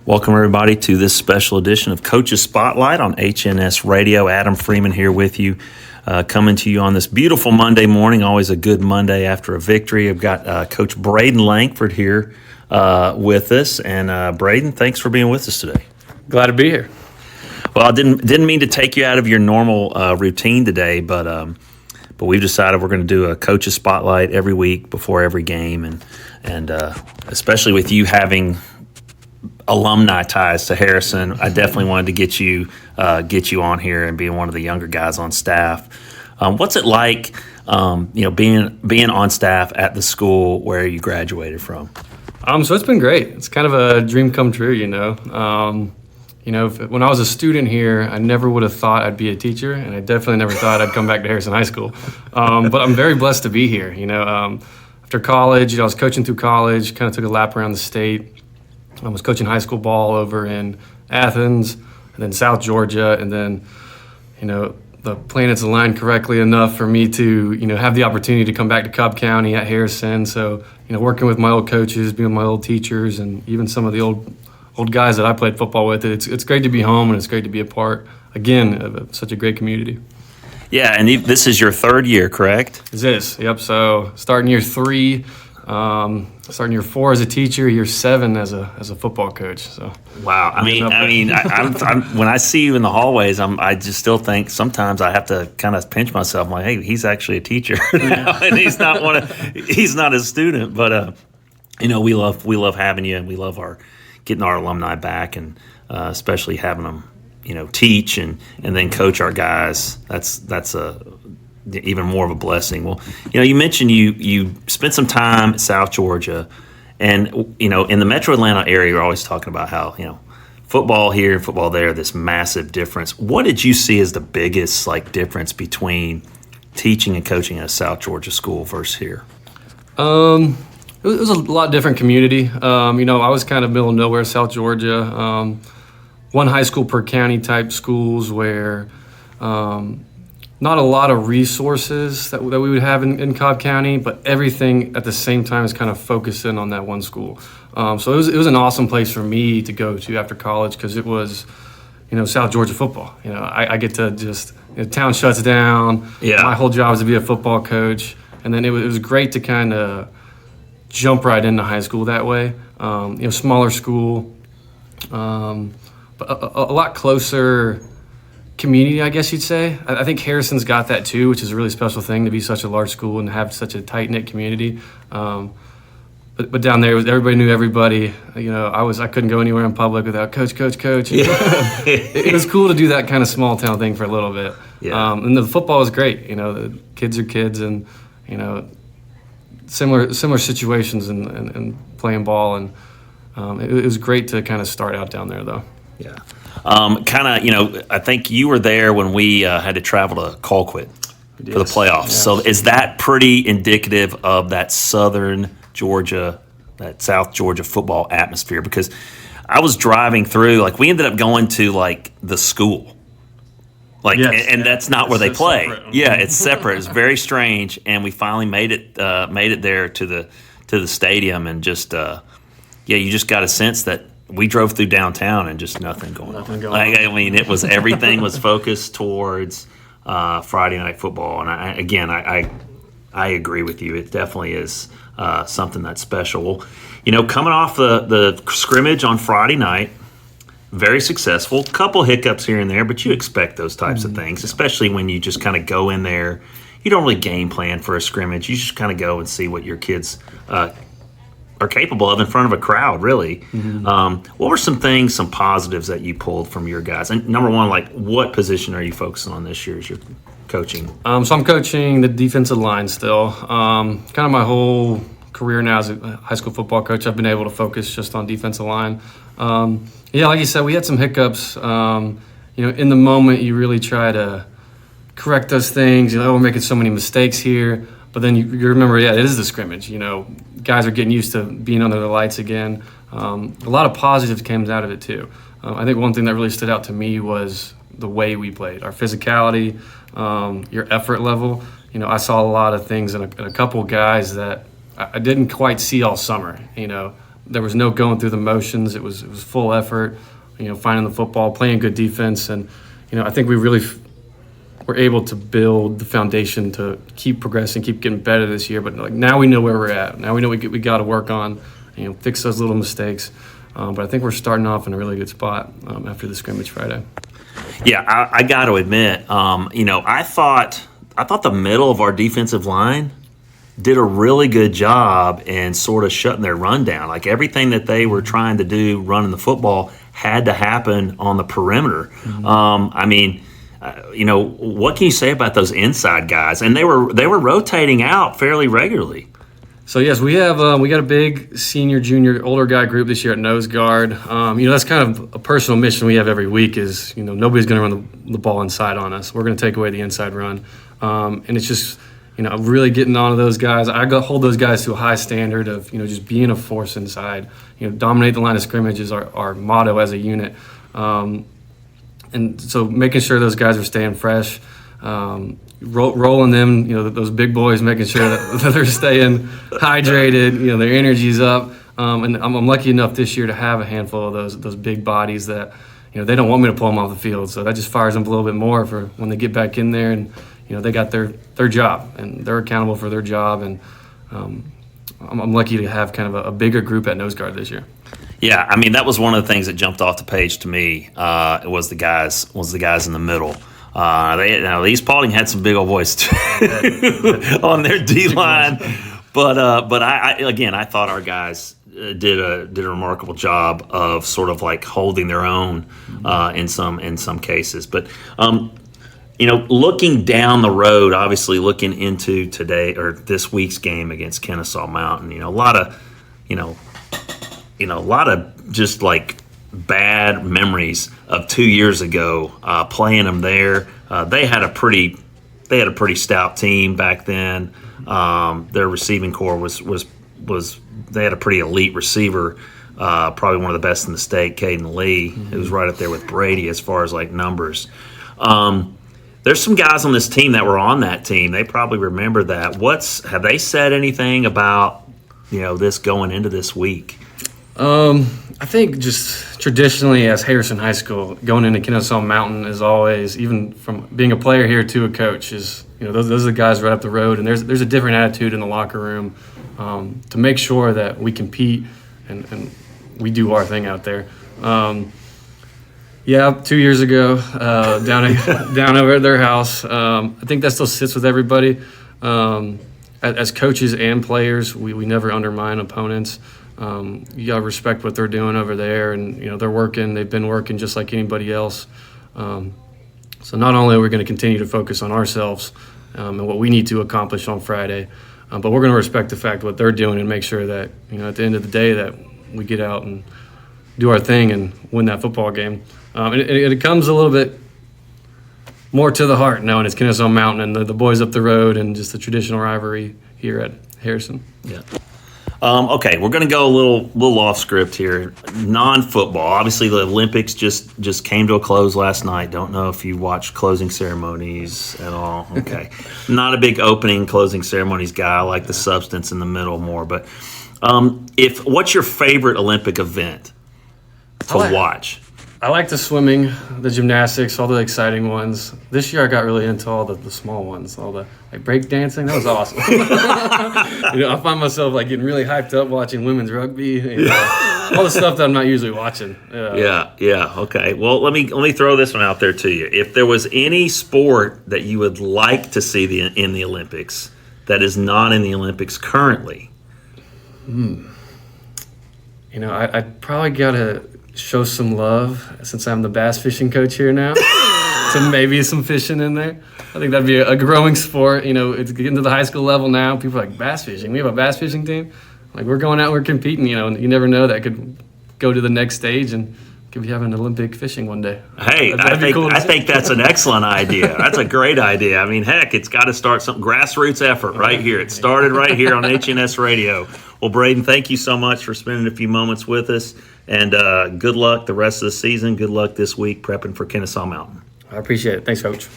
Welcome, everybody, to this special edition of Coach's Spotlight on HNS Radio. Adam Freeman here with you, coming to you on this beautiful Monday morning. Always a good Monday after a victory. I've got Coach Braedon Langford here with us. And Braedon, thanks for being with us today. Glad to be here. Well, I didn't mean to take you out of your normal routine today, but we've decided we're going to do a Coach's Spotlight every week before every game, and especially with you having alumni ties to Harrison, I definitely wanted to get you on here and being one of the younger guys on staff. What's it like, being on staff at the school where you graduated from? So it's been great. It's kind of a dream come true, when I was a student here, I never would have thought I'd be a teacher, and I definitely never thought I'd come back to Harrison High School. But I'm very blessed to be here. After college, I was coaching through college, kind of took a lap around the state. I was coaching high school ball over in Athens, and then South Georgia, and then, the planets aligned correctly enough for me to, have the opportunity to come back to Cobb County at Harrison. So, working with my old coaches, being with my old teachers, and even some of the old guys that I played football with, it's great to be home, and it's great to be a part, again, of such a great community. Yeah, and this is your third year, correct? This is, yep. So starting year 3, starting year 4 as a teacher, year 7 as a football coach. So wow, I mean, I'm when I see you in the hallways, I just still think sometimes I have to kind of pinch myself. I'm like, hey, he's actually a teacher now, and he's not a student. But we love having you, and we love getting our alumni back, and especially having them, teach and then coach our guys. That's even more of a blessing. Well, you mentioned you spent some time at South Georgia, and in the Metro Atlanta area, you're always talking about how football here and football there, this massive difference. What did you see as the biggest difference between teaching and coaching at a South Georgia school versus here? It was a lot different community. I was kind of middle of nowhere, South Georgia. One high school per county type schools where not a lot of resources that we would have in Cobb County, but everything at the same time is kind of focused in on that one school. So it was an awesome place for me to go to after college because it was, South Georgia football. I get to just, town shuts down. Yeah. My whole job is to be a football coach. And then it was great to kind of jump right into high school that way. Smaller school, but a lot closer community, I guess you'd say. I think Harrison's got that too, which is a really special thing to be such a large school and have such a tight-knit community. But down there, everybody knew everybody. I couldn't go anywhere in public without coach. Yeah. It was cool to do that kind of small town thing for a little bit. Yeah. And the football was great. The kids are kids, and similar situations and playing ball, and it was great to kind of start out down there though. Yeah. I think you were there when we had to travel to Colquitt for the playoffs. Yes. So is that pretty indicative of that Southern Georgia, that South Georgia football atmosphere? Because I was driving through, we ended up going to the school. Yes. And that's not where they play. Separate. Yeah, it's separate. It's very strange, and we finally made it there to the stadium, and just you just got a sense that we drove through downtown and just nothing going on. It was everything was focused towards Friday night football, and I agree with you. It definitely is something that's special. Coming off the scrimmage on Friday night. Very successful. Couple hiccups here and there, but you expect those types of things, especially when you just kind of go in there. You don't really game plan for a scrimmage. You just kind of go and see what your kids are capable of in front of a crowd, really. Mm-hmm. What were some positives that you pulled from your guys? And number one, what position are you focusing on this year as you're coaching? So I'm coaching the defensive line still. Kind of my whole career now as a high school football coach, I've been able to focus just on defensive line. Like you said, we had some hiccups. In the moment, you really try to correct those things. We're making so many mistakes here. But then you remember, it is the scrimmage. Guys are getting used to being under the lights again. A lot of positives came out of it, too. I think one thing that really stood out to me was the way we played, our physicality, your effort level. I saw a lot of things in a couple guys that I didn't quite see all summer. there was no going through the motions. It was full effort, finding the football, playing good defense. And, I think we really were able to build the foundation to keep progressing, keep getting better this year. But now we know where we're at. Now we know we got to work on, fix those little mistakes. But I think we're starting off in a really good spot after the scrimmage Friday. Yeah, I got to admit, I thought the middle of our defensive line did a really good job in sort of shutting their run down. Like everything that they were trying to do running the football had to happen on the perimeter. What can you say about those inside guys? And they were rotating out fairly regularly. So yes, we got a big senior, junior, older guy group this year at nose guard. That's kind of a personal mission we have every week. Is nobody's going to run the ball inside on us. We're going to take away the inside run, and it's just really getting onto those guys. I hold those guys to a high standard of just being a force inside. Dominate the line of scrimmage is our motto as a unit, and so making sure those guys are staying fresh. Rolling them, those big boys, making sure that they're staying hydrated, their energy's up. And I'm lucky enough this year to have a handful of those big bodies that, they don't want me to pull them off the field. So that just fires them up a little bit more for when they get back in there and, they got their job and they're accountable for their job. And I'm lucky to have kind of a bigger group at nose guard this year. Yeah, that was one of the things that jumped off the page to me. It was the guys in the middle. East Paulding had some big old boys too on their D line, but I thought our guys did a remarkable job of sort of like holding their own in some cases. But looking down the road, obviously looking into today or this week's game against Kennesaw Mountain, a lot of just like bad memories of 2 years ago playing them there. They had a pretty stout team back then. Their receiving core was they had a pretty elite receiver, probably one of the best in the state, Caden Lee. It was right up there with Brady as far as like numbers. There's some guys on this team that were on that team. They probably remember that. Have they said anything about this going into this week? I think just traditionally as Harrison High School, going into Kennesaw Mountain is always, even from being a player here to a coach, is those are the guys right up the road, and there's a different attitude in the locker room to make sure that we compete and we do our thing out there. 2 years ago, down over at their house, I think that still sits with everybody. As coaches and players, we never undermine opponents. You gotta respect what they're doing over there, and they've been working just like anybody else. So not only are we going to continue to focus on ourselves and what we need to accomplish on Friday, but we're going to respect the fact what they're doing and make sure that at the end of the day that we get out and do our thing and win that football game. And it comes a little bit more to the heart knowing it's Kennesaw Mountain and the boys up the road and just the traditional rivalry here at Harrison. Yeah. Okay, we're going to go a little off script here. Non-football. Obviously, the Olympics just came to a close last night. Don't know if you watched closing ceremonies at all. Okay. Not a big opening closing ceremonies guy. I like the substance in the middle more. But what's your favorite Olympic event to watch? I like the swimming, the gymnastics, all the exciting ones. This year I got really into all the small ones, all the break dancing. That was awesome. I find myself getting really hyped up watching women's rugby, all the stuff that I'm not usually watching. Yeah. Okay. Well, let me throw this one out there to you. If there was any sport that you would like to see in the Olympics that is not in the Olympics currently, I'd probably gotta show some love since I'm the bass fishing coach here now. So maybe some fishing in there. I think that'd be a growing sport. It's getting to the high school level now. People are like, bass fishing? We have a bass fishing team? We're going out, we're competing, and you never know, that could go to the next stage and could be having Olympic fishing one day. Hey, I think that's an excellent idea. That's a great idea. Heck, it's got to start some grassroots effort right here. It started right here on HNS Radio. Well, Braedon, thank you so much for spending a few moments with us, and good luck the rest of the season. Good luck this week prepping for Kennesaw Mountain. I appreciate it. Thanks, Coach.